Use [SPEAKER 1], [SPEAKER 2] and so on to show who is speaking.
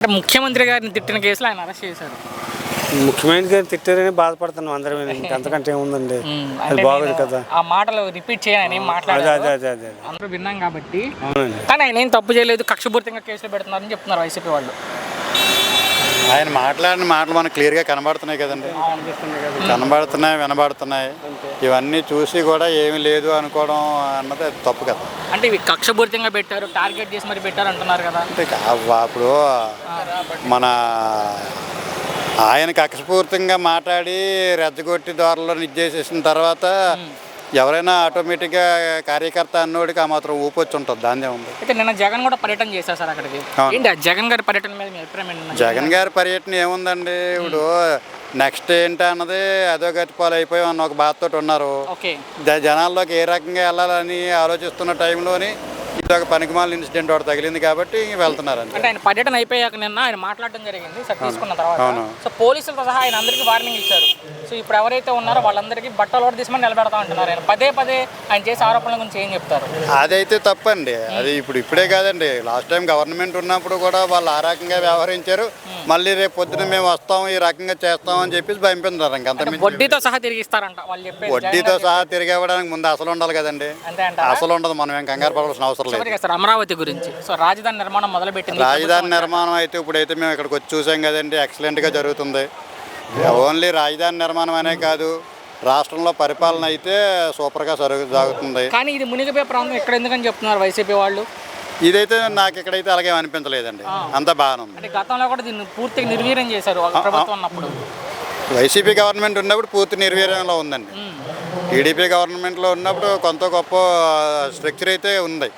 [SPEAKER 1] అంటే ముఖ్యమంత్రి గారిని తిట్టిన కేసులో ఆయన అరెస్ట్ చేశారు.
[SPEAKER 2] ముఖ్యమంత్రి గారు తిట్టారని బాధపడుతున్నాం అందరం. అంతకంటే ఏముందండి, అది బాగోదు కదా.
[SPEAKER 1] ఆ మాటలు రిపీట్ చేయాలని ఏం మాట్లాడారు
[SPEAKER 2] అదే
[SPEAKER 1] అందరూ విన్నాం కాబట్టి.
[SPEAKER 2] అవునండి.
[SPEAKER 1] కానీ ఆయన ఏం తప్పు చేయలేదు, కక్షపూరితంగా కేసులు పెడుతున్నారని చెప్తున్నారు వైసీపీ వాళ్ళు.
[SPEAKER 3] ఆయన మాట్లాడిన మాటలు మనకు క్లియర్గా కనబడుతున్నాయి కదండి, కనబడుతున్నాయి, వినబడుతున్నాయి. ఇవన్నీ చూసి కూడా ఏమీ లేదు అనుకోవడం అన్నది తప్పు కదా.
[SPEAKER 1] అంటే ఇవి కక్షపూరితంగా పెట్టారు, టార్గెట్ చేసి మరి పెట్టారు అంటున్నారు కదా.
[SPEAKER 3] అంటే అప్పుడు మన ఆయన కక్షపూరితంగా మాట్లాడి రెచ్చగొట్టి దోరలో నిజేసేసిన తర్వాత ఎవరైనా ఆటోమేటిక్గా కార్యకర్త అన్నోడికి ఆ మాత్రం ఊపొచ్చి ఉంటుంది, దాని ఉంది.
[SPEAKER 1] అయితే నిన్న జగన్ కూడా పర్యటన చేశారు సార్ అక్కడికి. ఏంటి ఆ జగన్ గారి పర్యటన మీద మీ అభిప్రాయం ఏంటి?
[SPEAKER 3] జగన్ గారి పర్యటన ఏముందండి, ఇప్పుడు నెక్స్ట్ ఏంటి అన్నది అదో గతిపాలు అయిపోయి అన్న ఒక బాధతో ఉన్నారు.
[SPEAKER 1] ఓకే,
[SPEAKER 3] జనాల్లోకి ఏ రకంగా వెళ్ళాలని ఆలోచిస్తున్న టైంలోని ఇది ఒక పనికిమాలిన ఇన్సిడెంట్ ఒకటి తగిలింది కాబట్టి వెళ్తున్నారు.
[SPEAKER 1] అంటే ఆయన పర్యటన అయిపోయాక నిన్న ఆయన మాట్లాడడం జరిగింది సార్ తీసుకున్న తర్వాత. సో పోలీసులతో సహా ఆయన అందరికీ వార్నింగ్ ఇచ్చారు. సో ఇప్పుడు ఎవరైతే ఉన్నారో వాళ్ళందరికీ బట్టలు కూడా తీసుకొని నిలబెడతా ఉంటున్నారు. ఆయన పదే ఆయన చేసే ఆరోపణల గురించి ఏం చెప్తారు?
[SPEAKER 3] అదైతే తప్పండి. అది ఇప్పుడే కాదండి, లాస్ట్ టైం గవర్నమెంట్ ఉన్నప్పుడు కూడా వాళ్ళు ఆ రకంగా వ్యవహరించారు. మళ్ళీ రేపు పొద్దున మేము వస్తాం ఈ రకంగా చేస్తాం అని చెప్పేసి భయపెడుతున్నారు. ఇంకంత
[SPEAKER 1] వడ్డీతో సహా తిరిగిస్తారంట వాళ్ళు చెప్పేది.
[SPEAKER 3] వడ్డీతో సహా తిరిగివ్వడానికి ముందు అసలు ఉండాలి కదండి, అసలు ఉండదు. మనం ఏం కంగారు పడాల్సిన అవసరం లేదు.
[SPEAKER 1] సార్ అమరావతి గురించి, సో రాజధాని నిర్మాణం మొదలుపెట్టింది.
[SPEAKER 3] రాజధాని నిర్మాణం అయితే ఇప్పుడైతే మేము ఇక్కడికి వచ్చి చూసాం కదండి, ఎక్సలెంట్గా జరుగుతుంది. ఓన్లీ రాజధాని నిర్మాణం అనే కాదు, రాష్ట్రంలో పరిపాలన అయితే సూపర్గా సాగుతుంది.
[SPEAKER 1] కానీ ఇది మునిగిపోయే ప్రాంతం ఇక్కడ ఎందుకని చెప్తున్నారు వైసీపీ వాళ్ళు?
[SPEAKER 3] ఇదైతే నాకు ఇక్కడైతే అలాగే అనిపించలేదండి, అంత బాగానే ఉంది.
[SPEAKER 1] అంటే గతంలో కూడా దీన్ని పూర్తిగా నిర్వీర్యం చేశారు ప్రభుత్వం ఉన్నప్పుడు.
[SPEAKER 3] వైసీపీ గవర్నమెంట్ ఉన్నప్పుడు పూర్తి నిర్వీర్యంలో ఉందండి. టీడీపీ గవర్నమెంట్లో ఉన్నప్పుడు కొంత గొప్ప స్ట్రక్చర్ అయితే ఉంది.